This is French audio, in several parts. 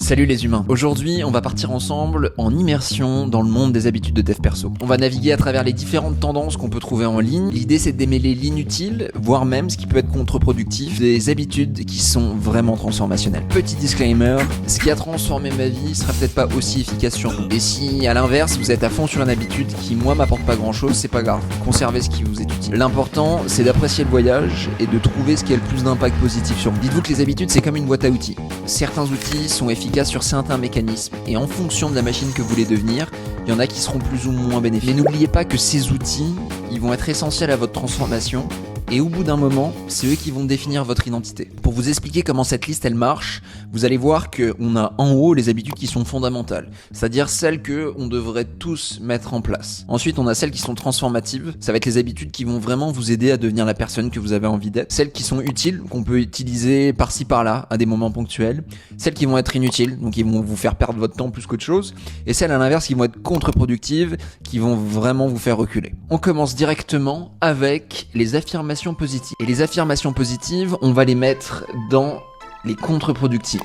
Salut les humains. Aujourd'hui, on va partir ensemble en immersion dans le monde des habitudes de dev perso. On va naviguer à travers les différentes tendances qu'on peut trouver en ligne. L'idée, c'est de démêler l'inutile, voire même ce qui peut être contre-productif, des habitudes qui sont vraiment transformationnelles. Petit disclaimer, ce qui a transformé ma vie sera peut-être pas aussi efficace sur vous. Et si, à l'inverse, vous êtes à fond sur une habitude qui, moi, m'apporte pas grand-chose, c'est pas grave. Conservez ce qui vous est utile. L'important, c'est d'apprécier le voyage et de trouver ce qui a le plus d'impact positif sur vous. Dites-vous que les habitudes, c'est comme une boîte à outils. Certains outils sont efficaces sur certains mécanismes et en fonction de la machine que vous voulez devenir, il y en a qui seront plus ou moins bénéfiques. Mais n'oubliez pas que ces outils, ils vont être essentiels à votre transformation et au bout d'un moment, c'est eux qui vont définir votre identité. Pour vous expliquer comment cette liste elle marche, vous allez voir qu'on a en haut les habitudes qui sont fondamentales, c'est-à-dire celles que on devrait tous mettre en place. Ensuite, on a celles qui sont transformatives, ça va être les habitudes qui vont vraiment vous aider à devenir la personne que vous avez envie d'être. Celles qui sont utiles, qu'on peut utiliser par-ci par-là à des moments ponctuels. Celles qui vont être inutiles, donc ils vont vous faire perdre votre temps plus qu'autre chose. Et celles à l'inverse qui vont être contre-productives, qui vont vraiment vous faire reculer. On commence directement avec les affirmations positives. Et les affirmations positives, on va les mettre dans les contre-productives.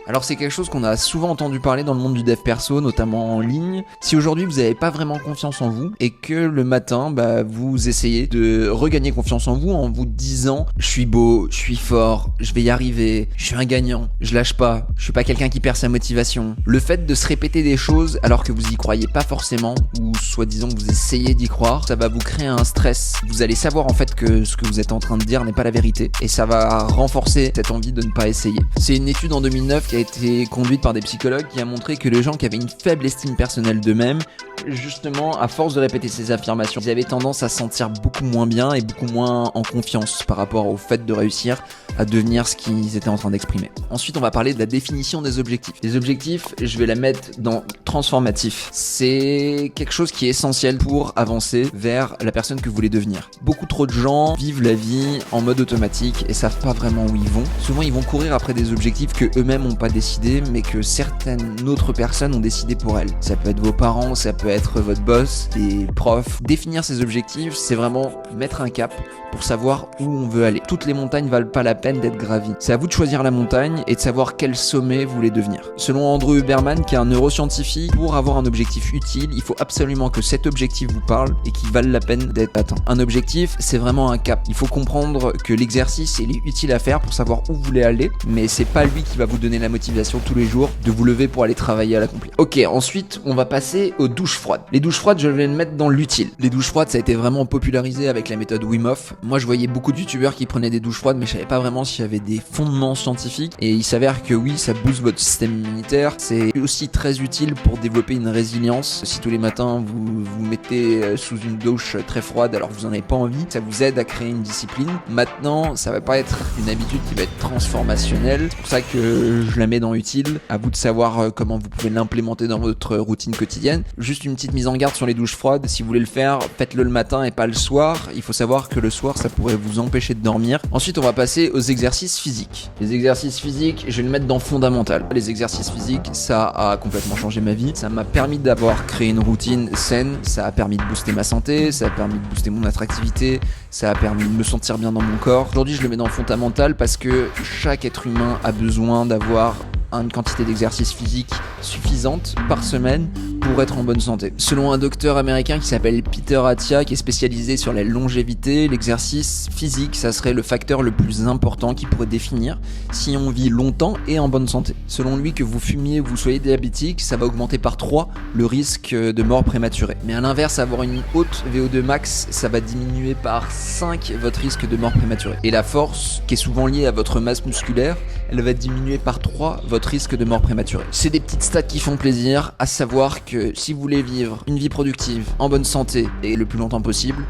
Alors c'est quelque chose qu'on a souvent entendu parler dans le monde du dev perso, notamment en ligne. Si aujourd'hui vous n'avez pas vraiment confiance en vous et que le matin vous essayez de regagner confiance en vous en vous disant je suis beau, je suis fort, je vais y arriver, je suis un gagnant, je lâche pas, je suis pas quelqu'un qui perd sa motivation. Le fait de se répéter des choses alors que vous y croyez pas forcément ou soi-disant que vous essayez d'y croire, ça va vous créer un stress. Vous allez savoir en fait que ce que vous êtes en train de dire n'est pas la vérité et ça va renforcer cette envie de ne pas essayer. C'est une étude en 2009 qui a été conduite par des psychologues qui a montré que les gens qui avaient une faible estime personnelle d'eux-mêmes, justement à force de répéter ces affirmations, ils avaient tendance à se sentir beaucoup moins bien et beaucoup moins en confiance par rapport au fait de réussir à devenir ce qu'ils étaient en train d'exprimer. Ensuite, on va parler de la définition des objectifs. Les objectifs, je vais la mettre dans transformatif. C'est quelque chose qui est essentiel pour avancer vers la personne que vous voulez devenir. Beaucoup trop de gens vivent la vie en mode automatique et savent pas vraiment où ils vont. Souvent, ils vont courir après des objectifs que eux-mêmes n'ont pas décidé, mais que certaines autres personnes ont décidé pour elles. Ça peut être vos parents, ça peut être votre boss, des profs. Définir ces objectifs, c'est vraiment mettre un cap pour savoir où on veut aller. Toutes les montagnes valent pas la peine d'être gravies. C'est à vous de choisir la montagne et de savoir quel sommet vous voulez devenir. Selon Andrew Huberman, qui est un neuroscientifique, pour avoir un objectif utile, il faut absolument que cet objectif vous parle et qu'il vale la peine d'être atteint. Un objectif, c'est vraiment un cap. Il faut comprendre que l'exercice, il est utile à faire pour savoir où vous voulez aller, mais c'est pas lui qui va vous donner la motivation tous les jours de vous lever pour aller travailler à l'accomplir. Ok, ensuite, on va passer aux douches froides. Les douches froides, je vais les mettre dans l'utile. Les douches froides, ça a été vraiment popularisé avec la méthode Wim Hof. Moi, je voyais beaucoup de youtubeurs qui prenaient des douches froides, mais je savais pas vraiment s'il y avait des fondements scientifiques. Et il s'avère que oui, ça booste votre système immunitaire. C'est aussi très utile pour développer une résilience. Si tous les matins, vous vous mettez sous une douche très froide alors que vous en avez pas envie, ça vous aide à créer une discipline. Maintenant, ça va pas être une habitude qui va être transformationnelle. C'est pour ça que je la mets dans utile. À vous de savoir comment vous pouvez l'implémenter dans votre routine quotidienne. Juste une petite mise en garde sur les douches froides. Si vous voulez le faire, faites-le le matin et pas le soir. Il faut savoir que le soir, ça pourrait vous empêcher de dormir. Ensuite, on va passer aux exercices physiques. Les exercices physiques, je vais le mettre dans fondamental. Les exercices physiques, ça a complètement changé ma vie. Ça m'a permis d'avoir créé une routine saine. Ça a permis de booster ma santé. Ça a permis de booster mon attractivité. Ça a permis de me sentir bien dans mon corps. Aujourd'hui, je le mets dans fondamental parce que chaque être humain a besoin d'avoir une quantité d'exercice physique suffisante par semaine pour être en bonne santé. Selon un docteur américain qui s'appelle Peter Attia, qui est spécialisé sur la longévité, l'exercice physique, ça serait le facteur le plus important qui pourrait définir si on vit longtemps et en bonne santé. Selon lui, que vous fumiez ou vous soyez diabétique, ça va augmenter par 3 le risque de mort prématurée. Mais à l'inverse, avoir une haute VO2 max, ça va diminuer par 5 votre risque de mort prématurée. Et la force, qui est souvent liée à votre masse musculaire, elle va diminuer par 3 votre risque de mort prématurée. C'est des petites stats qui font plaisir, à savoir que si vous voulez vivre une vie productive, en bonne santé et le plus longtemps possible,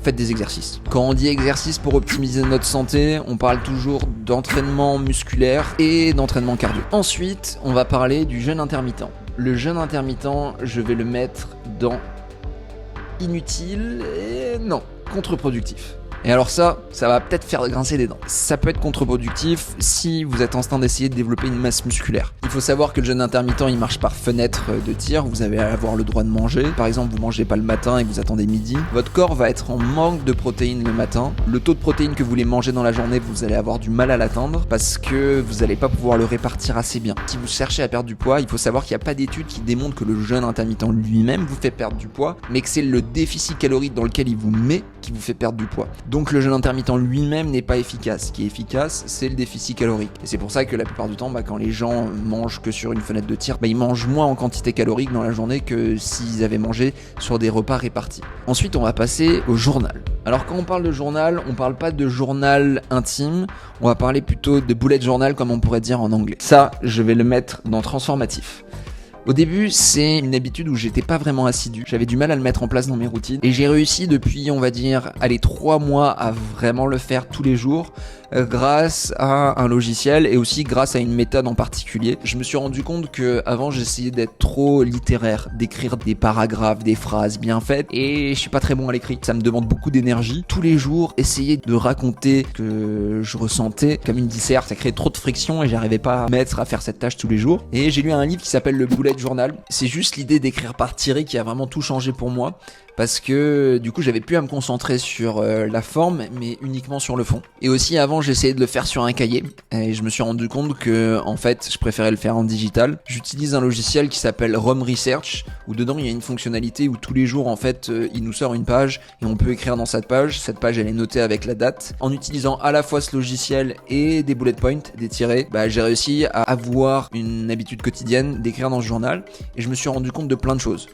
faites des exercices. Quand on dit exercice pour optimiser notre santé, on parle toujours d'entraînement musculaire et d'entraînement cardio. Ensuite, on va parler du jeûne intermittent. Le jeûne intermittent, je vais le mettre dans inutile et non, contre-productif. Et alors ça va peut-être faire grincer des dents. Ça peut être contre-productif si vous êtes en train d'essayer de développer une masse musculaire. Il faut savoir que le jeûne intermittent, il marche par fenêtre de tir. Vous allez avoir le droit de manger. Par exemple, vous mangez pas le matin et que vous attendez midi. Votre corps va être en manque de protéines le matin. Le taux de protéines que vous voulez manger dans la journée, vous allez avoir du mal à l'atteindre parce que vous n'allez pas pouvoir le répartir assez bien. Si vous cherchez à perdre du poids, il faut savoir qu'il n'y a pas d'études qui démontrent que le jeûne intermittent lui-même vous fait perdre du poids, mais que c'est le déficit calorique dans lequel il vous met qui vous fait perdre du poids. Donc le jeûne intermittent lui-même n'est pas efficace. Ce qui est efficace, c'est le déficit calorique. Et c'est pour ça que la plupart du temps, quand les gens mangent que sur une fenêtre de tir, ils mangent moins en quantité calorique dans la journée que s'ils avaient mangé sur des repas répartis. Ensuite, on va passer au journal. Alors quand on parle de journal, on parle pas de journal intime, on va parler plutôt de bullet journal comme on pourrait dire en anglais. Ça, je vais le mettre dans transformatif. Au début, c'est une habitude où j'étais pas vraiment assidu. J'avais du mal à le mettre en place dans mes routines. Et j'ai réussi depuis, on va dire, 3 mois à vraiment le faire tous les jours grâce à un logiciel et aussi grâce à une méthode en particulier. Je me suis rendu compte que avant j'essayais d'être trop littéraire, d'écrire des paragraphes, des phrases bien faites et je suis pas très bon à l'écrit. Ça me demande beaucoup d'énergie. Tous les jours, essayer de raconter ce que je ressentais comme une disserte, ça créait trop de friction et j'arrivais pas à mettre à faire cette tâche tous les jours. Et j'ai lu un livre qui s'appelle le Bullet Journal. C'est juste l'idée d'écrire par tiré qui a vraiment tout changé pour moi. Parce que du coup j'avais plus à me concentrer sur la forme mais uniquement sur le fond. Et aussi avant j'essayais de le faire sur un cahier et je me suis rendu compte que en fait je préférais le faire en digital. J'utilise un logiciel qui s'appelle Rome Research où dedans il y a une fonctionnalité où tous les jours en fait il nous sort une page et on peut écrire dans cette page elle est notée avec la date. En utilisant à la fois ce logiciel et des bullet points, des tirets, j'ai réussi à avoir une habitude quotidienne d'écrire dans ce journal et je me suis rendu compte de plein de choses.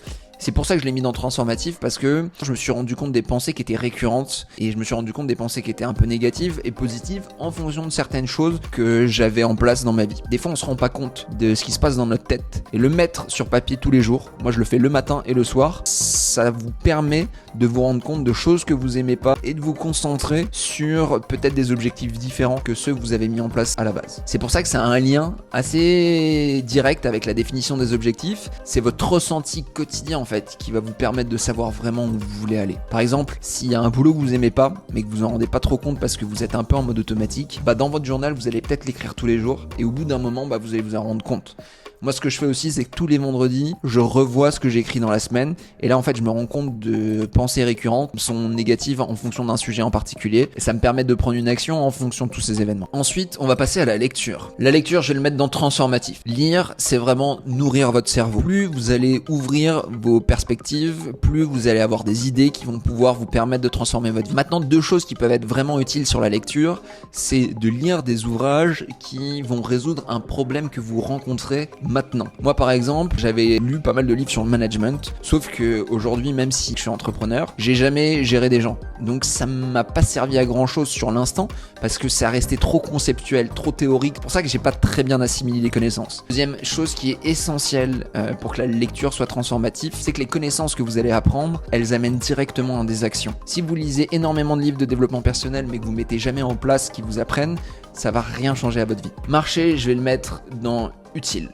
C'est pour ça que je l'ai mis dans transformatif parce que je me suis rendu compte des pensées qui étaient récurrentes et je me suis rendu compte des pensées qui étaient un peu négatives et positives en fonction de certaines choses que j'avais en place dans ma vie. Des fois on se rend pas compte de ce qui se passe dans notre tête et le mettre sur papier tous les jours, moi je le fais le matin et le soir, ça vous permet de vous rendre compte de choses que vous aimez pas et de vous concentrer sur peut-être des objectifs différents que ceux que vous avez mis en place à la base. C'est pour ça que ça a un lien assez direct avec la définition des objectifs, c'est votre ressenti quotidien en fait qui va vous permettre de savoir vraiment où vous voulez aller. Par exemple, s'il y a un boulot que vous aimez pas mais que vous en rendez pas trop compte parce que vous êtes un peu en mode automatique, dans votre journal vous allez peut-être l'écrire tous les jours et au bout d'un moment vous allez vous en rendre compte. Moi ce que je fais aussi c'est que tous les vendredis je revois ce que j'ai écrit dans la semaine et là en fait je me rends compte de pensées récurrentes sont négatives en fonction d'un sujet en particulier et ça me permet de prendre une action en fonction de tous ces événements. Ensuite on va passer à la lecture. La lecture je vais le mettre dans transformatif. Lire c'est vraiment nourrir votre cerveau. Plus vous allez ouvrir vos perspectives, plus vous allez avoir des idées qui vont pouvoir vous permettre de transformer votre vie. Maintenant 2 choses qui peuvent être vraiment utiles sur la lecture, c'est de lire des ouvrages qui vont résoudre un problème que vous rencontrez maintenant. Moi par exemple, j'avais lu pas mal de livres sur le management, sauf que aujourd'hui même si je suis entrepreneur, j'ai jamais géré des gens. Donc ça m'a pas servi à grand chose sur l'instant parce que ça restait trop conceptuel, trop théorique. C'est pour ça que j'ai pas très bien assimilé les connaissances. Deuxième chose qui est essentielle pour que la lecture soit transformative, c'est que les connaissances que vous allez apprendre, elles amènent directement dans des actions. Si vous lisez énormément de livres de développement personnel mais que vous mettez jamais en place ce qui vous apprennent, ça va rien changer à votre vie. Marcher, je vais le mettre dans utile.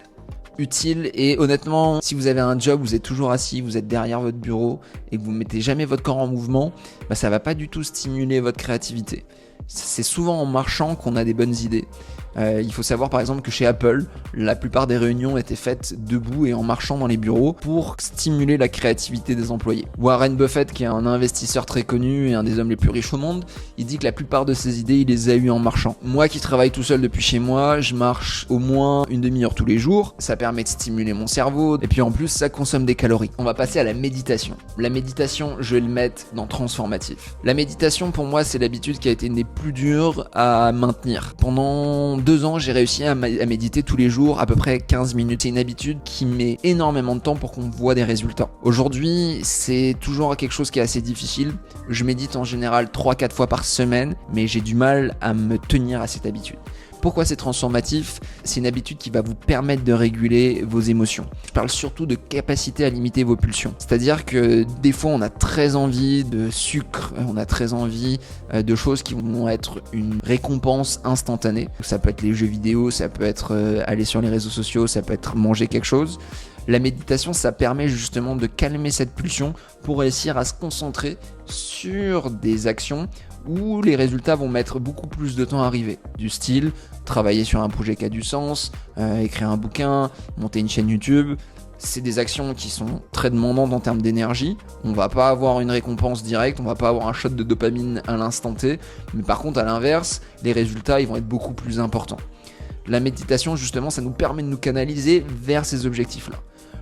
Et honnêtement si vous avez un job, vous êtes toujours assis, vous êtes derrière votre bureau et que vous mettez jamais votre corps en mouvement, ça va pas du tout stimuler votre créativité. C'est souvent en marchant qu'on a des bonnes idées. Il faut savoir par exemple que chez Apple, la plupart des réunions étaient faites debout et en marchant dans les bureaux pour stimuler la créativité des employés. Warren Buffett, qui est un investisseur très connu et un des hommes les plus riches au monde, il dit que la plupart de ses idées, il les a eues en marchant. Moi qui travaille tout seul depuis chez moi, je marche au moins une demi-heure tous les jours. Ça permet de stimuler mon cerveau et puis en plus ça consomme des calories. On va passer à la méditation. La méditation, je vais le mettre dans transformatif. La méditation pour moi c'est l'habitude qui a été une des plus dures à maintenir. Pendant 2 ans, j'ai réussi à méditer tous les jours à peu près 15 minutes. C'est une habitude qui met énormément de temps pour qu'on voit des résultats. Aujourd'hui, c'est toujours quelque chose qui est assez difficile. Je médite en général 3-4 fois par semaine, mais j'ai du mal à me tenir à cette habitude. Pourquoi c'est transformatif ? C'est une habitude qui va vous permettre de réguler vos émotions. Je parle surtout de capacité à limiter vos pulsions. C'est-à-dire que des fois on a très envie de sucre, on a très envie de choses qui vont être une récompense instantanée. Ça peut être les jeux vidéo, ça peut être aller sur les réseaux sociaux, ça peut être manger quelque chose. La méditation, ça permet justement de calmer cette pulsion pour réussir à se concentrer sur des actions où les résultats vont mettre beaucoup plus de temps à arriver. Du style, travailler sur un projet qui a du sens, écrire un bouquin, monter une chaîne YouTube. C'est des actions qui sont très demandantes en termes d'énergie. On va pas avoir une récompense directe, on va pas avoir un shot de dopamine à l'instant T, mais par contre à l'inverse, les résultats ils vont être beaucoup plus importants. La méditation justement, ça nous permet de nous canaliser vers ces objectifs-là.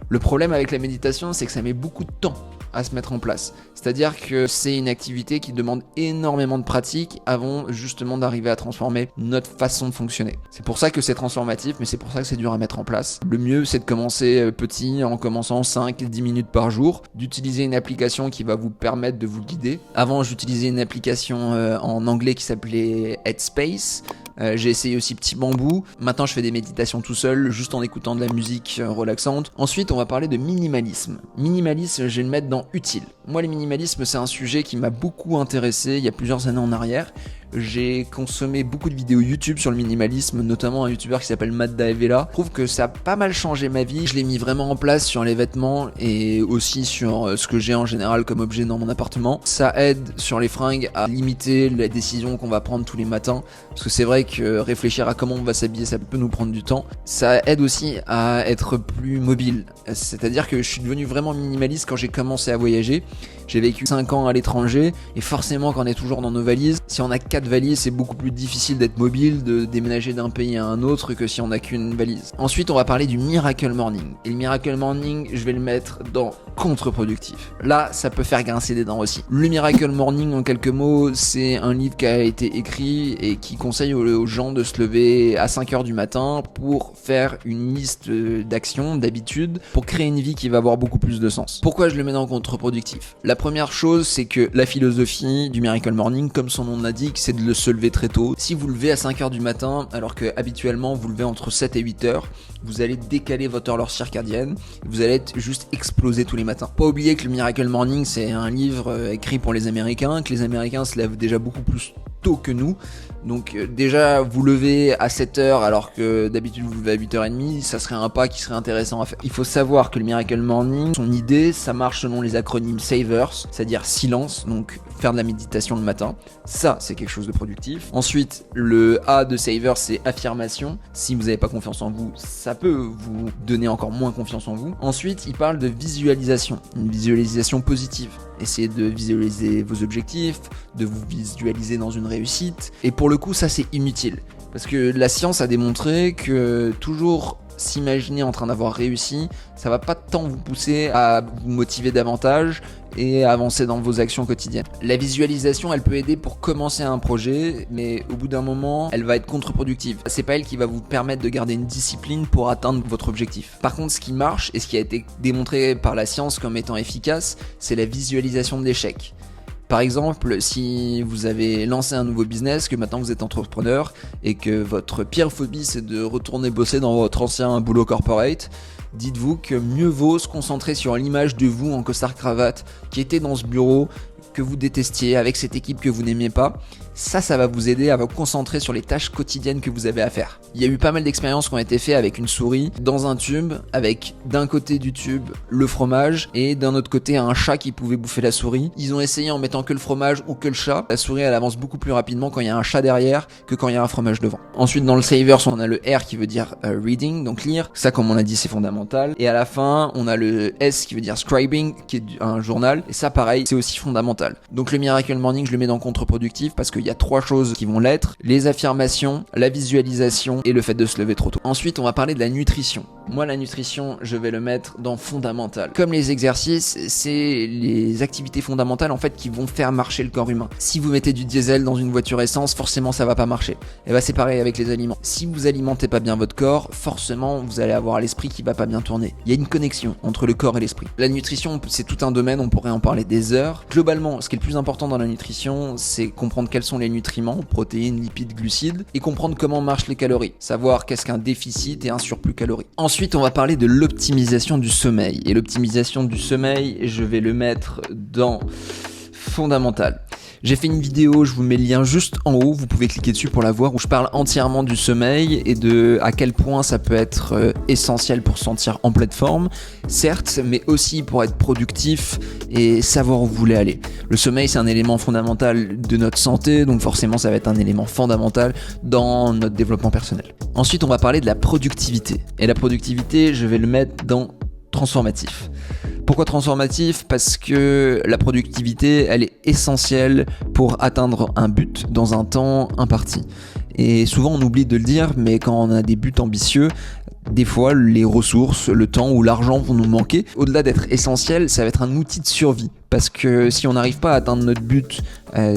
Le problème avec la méditation, c'est que ça met beaucoup de temps à se mettre en place. C'est-à-dire que c'est une activité qui demande énormément de pratique avant justement d'arriver à transformer notre façon de fonctionner. C'est pour ça que c'est transformatif, mais c'est pour ça que c'est dur à mettre en place. Le mieux, c'est de commencer petit, en commençant 5-10 minutes par jour, d'utiliser une application qui va vous permettre de vous guider. Avant, j'utilisais une application en anglais qui s'appelait Headspace. J'ai essayé aussi Petit Bambou. Maintenant, je fais des méditations tout seul, juste en écoutant de la musique relaxante. Ensuite, on va parler de minimalisme. Minimalisme, je vais le mettre dans utile. Moi, le minimalisme, c'est un sujet qui m'a beaucoup intéressé il y a plusieurs années en arrière. J'ai consommé beaucoup de vidéos YouTube sur le minimalisme, notamment un youtubeur qui s'appelle Matt D'Avella. Je trouve que ça a pas mal changé ma vie. Je l'ai mis vraiment en place sur les vêtements et aussi sur ce que j'ai en général comme objet dans mon appartement. Ça aide sur les fringues à limiter les décisions qu'on va prendre tous les matins. Parce que c'est vrai que réfléchir à comment on va s'habiller, ça peut nous prendre du temps. Ça aide aussi à être plus mobile. C'est-à-dire que je suis devenu vraiment minimaliste quand j'ai commencé à voyager. J'ai vécu 5 ans à l'étranger et forcément quand on est toujours dans nos valises, si on a 4 valises, c'est beaucoup plus difficile d'être mobile, de déménager d'un pays à un autre que si on n'a qu'une valise. Ensuite, on va parler du Miracle Morning. Et le Miracle Morning, je vais le mettre dans contre-productif. Là, ça peut faire grincer des dents aussi. Le Miracle Morning, en quelques mots, c'est un livre qui a été écrit et qui conseille aux gens de se lever à 5h du matin pour faire une liste d'actions, d'habitudes, pour créer une vie qui va avoir beaucoup plus de sens. Pourquoi je le mets dans contre-productif ? La première chose, c'est que la philosophie du Miracle Morning, comme son nom l'indique, c'est de se lever très tôt. Si vous levez à 5h du matin, alors que habituellement vous levez entre 7 et 8h, vous allez décaler votre horloge circadienne, vous allez être juste explosé tous les matins. Pas oublier que le Miracle Morning, c'est un livre écrit pour les Américains, que les Américains se lèvent déjà beaucoup plus tôt que nous. Donc déjà vous levez à 7h alors que d'habitude vous levez à 8h30, ça serait un pas qui serait intéressant à faire. Il faut savoir que le Miracle Morning, son idée, ça marche selon les acronymes SAVERS, c'est-à-dire silence, donc faire de la méditation le matin. Ça, c'est quelque chose de productif. Ensuite, le A de SAVERS, c'est affirmation. Si vous n'avez pas confiance en vous, ça peut vous donner encore moins confiance en vous. Ensuite, il parle de visualisation, une visualisation positive. Essayez de visualiser vos objectifs, de vous visualiser dans une réussite. Et pour le coup, ça c'est inutile. Parce que la science a démontré que toujours s'imaginer en train d'avoir réussi, ça va pas tant vous pousser à vous motiver davantage et à avancer dans vos actions quotidiennes. La visualisation, elle peut aider pour commencer un projet, mais au bout d'un moment, elle va être contre-productive. C'est pas elle qui va vous permettre de garder une discipline pour atteindre votre objectif. Par contre, ce qui marche et ce qui a été démontré par la science comme étant efficace, c'est la visualisation de l'échec. Par exemple, si vous avez lancé un nouveau business, que maintenant vous êtes entrepreneur et que votre pire phobie c'est de retourner bosser dans votre ancien boulot corporate, dites-vous que mieux vaut se concentrer sur l'image de vous en costard-cravate qui était dans ce bureau, que vous détestiez, avec cette équipe que vous n'aimiez pas. Ça va vous aider à vous concentrer sur les tâches quotidiennes que vous avez à faire. Il y a eu pas mal d'expériences qui ont été faites avec une souris dans un tube, avec d'un côté du tube le fromage et d'un autre côté un chat qui pouvait bouffer la souris. Ils ont essayé en mettant que le fromage ou que le chat. La souris elle avance beaucoup plus rapidement quand il y a un chat derrière que quand il y a un fromage devant. Ensuite dans le Savers on a le R qui veut dire reading, donc lire. Ça comme on l'a dit c'est fondamental. Et à la fin on a le S qui veut dire scribing, qui est un journal. Et ça pareil c'est aussi fondamental. Donc le Miracle Morning je le mets dans contre-productif parce qu'il y a 3 choses qui vont l'être, les affirmations, la visualisation et le fait de se lever trop tôt. Ensuite, on va parler de la nutrition. Moi, la nutrition, je vais le mettre dans fondamental. Comme les exercices, c'est les activités fondamentales en fait qui vont faire marcher le corps humain. Si vous mettez du diesel dans une voiture essence, forcément ça va pas marcher. Et bah c'est pareil avec les aliments. Si vous alimentez pas bien votre corps, forcément vous allez avoir l'esprit qui va pas bien tourner. Il y a une connexion entre le corps et l'esprit. La nutrition, c'est tout un domaine, on pourrait en parler des heures. Globalement, ce qui est le plus important dans la nutrition, c'est comprendre quels sont les nutriments, protéines, lipides, glucides, et comprendre comment marchent les calories. Savoir qu'est-ce qu'un déficit et un surplus calorique. Ensuite, on va parler de l'optimisation du sommeil. Et l'optimisation du sommeil, je vais le mettre dans fondamental. J'ai fait une vidéo, je vous mets le lien juste en haut, vous pouvez cliquer dessus pour la voir, où je parle entièrement du sommeil et de à quel point ça peut être essentiel pour se sentir en pleine forme, certes, mais aussi pour être productif et savoir où vous voulez aller. Le sommeil, c'est un élément fondamental de notre santé, donc forcément ça va être un élément fondamental dans notre développement personnel. Ensuite, on va parler de la productivité. Et la productivité, je vais le mettre dans transformatif. Pourquoi transformatif ? Parce que la productivité, elle est essentielle pour atteindre un but dans un temps imparti. Et souvent on oublie de le dire, mais quand on a des buts ambitieux, des fois les ressources, le temps ou l'argent vont nous manquer. Au-delà d'être essentiel, ça va être un outil de survie. Parce que si on n'arrive pas à atteindre notre but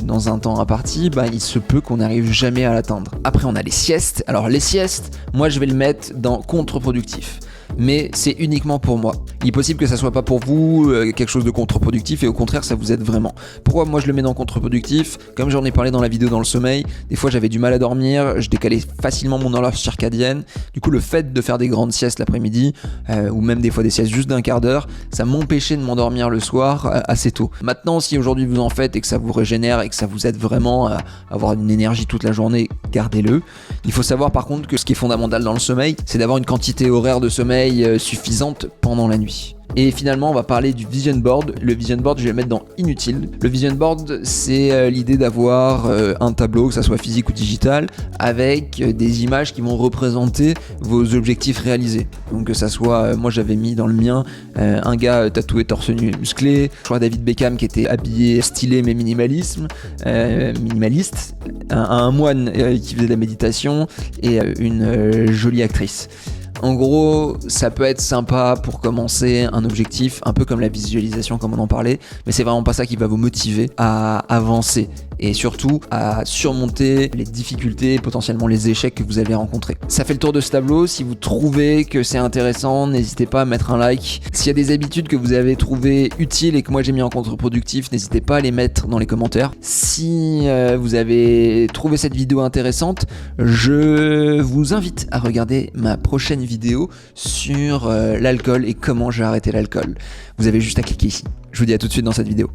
dans un temps imparti, il se peut qu'on n'arrive jamais à l'atteindre. Après on a les siestes. Alors les siestes, moi je vais le mettre dans contre-productif. Mais c'est uniquement pour moi. Il est possible que ça soit pas pour vous quelque chose de contre-productif et au contraire ça vous aide vraiment. Pourquoi moi je le mets dans contre-productif ? Comme j'en ai parlé dans la vidéo dans le sommeil, des fois j'avais du mal à dormir, je décalais facilement mon horloge circadienne. Du coup le fait de faire des grandes siestes l'après-midi ou même des fois des siestes juste d'un quart d'heure, ça m'empêchait de m'endormir le soir assez tôt. Maintenant si aujourd'hui vous en faites et que ça vous régénère et que ça vous aide vraiment à avoir une énergie toute la journée, gardez-le. Il faut savoir par contre que ce qui est fondamental dans le sommeil, c'est d'avoir une quantité horaire de sommeil suffisante pendant la nuit. Et finalement, on va parler du vision board. Le vision board, je vais le mettre dans inutile. Le vision board, c'est l'idée d'avoir un tableau, que ça soit physique ou digital, avec des images qui vont représenter vos objectifs réalisés. Donc que ça soit, moi j'avais mis dans le mien, un gars tatoué torse nu musclé, je crois David Beckham qui était habillé stylé mais minimaliste, un moine qui faisait de la méditation et une jolie actrice. En gros, ça peut être sympa pour commencer un objectif, un peu comme la visualisation comme on en parlait, mais c'est vraiment pas ça qui va vous motiver à avancer et surtout à surmonter les difficultés, potentiellement les échecs que vous allez rencontrer. Ça fait le tour de ce tableau. Si vous trouvez que c'est intéressant, n'hésitez pas à mettre un like. S'il y a des habitudes que vous avez trouvées utiles et que moi j'ai mis en contre-productif, n'hésitez pas à les mettre dans les commentaires. Si vous avez trouvé cette vidéo intéressante, je vous invite à regarder ma prochaine vidéo sur l'alcool et comment j'ai arrêté l'alcool. Vous avez juste à cliquer ici. Je vous dis à tout de suite dans cette vidéo.